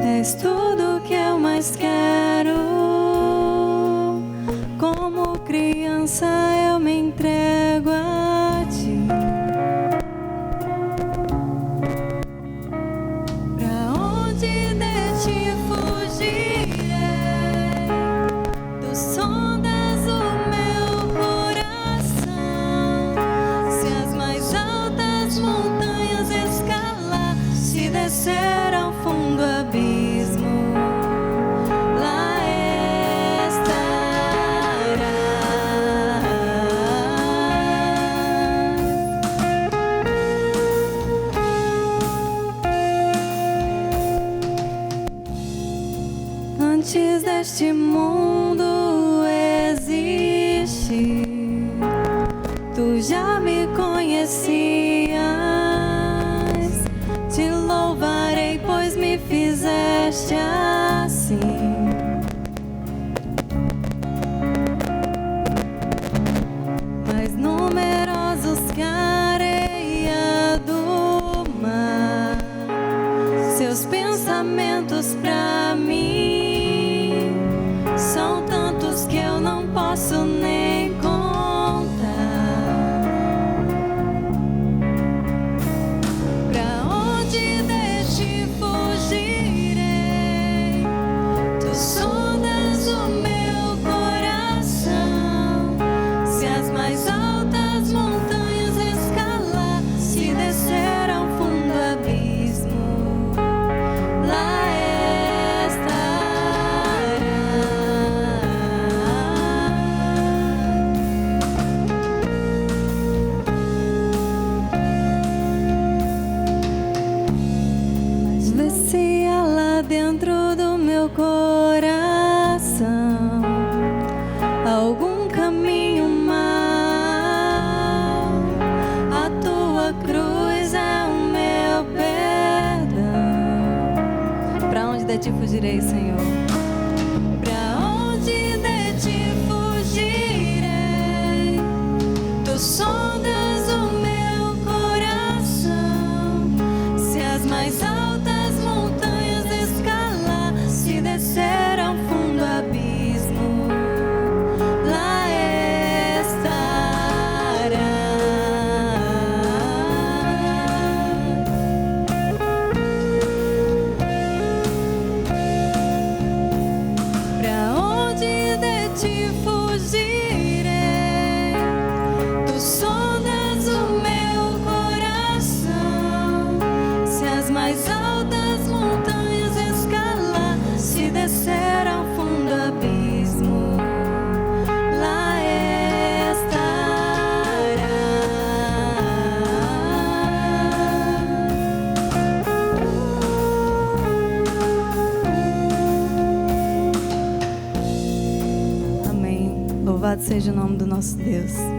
És tudo que eu mais quero. Criança, eu me entrego a ti. Pra onde de ti fugirei? Tu sondas o meu coração. Se as mais altas montanhas escalar, se descer ao fundo do abismo, antes deste mundo existir, tu já me conhecias. Te louvarei, pois me fizeste assim. Mais numerosos que a areia do mar, seus pensamentos pra mim são tantos que eu não posso nem contar. Pra onde de ti fugirei? dentro do meu coração algum caminho mau, a tua cruz é o meu perdão. Pra onde de ti fugirei, Senhor? Pra onde de ti fugirei? Tu sondas o meu coração. Se as mais altas montanhas escalar, se descer ao fundo abismo, lá estará. Pra onde de ti fugirei? Tu sondas o meu coração. Se as mais altas montanhas escalar, se descer ao fundo abismo, lá estará. Amém. Louvado seja o nome do nosso Deus.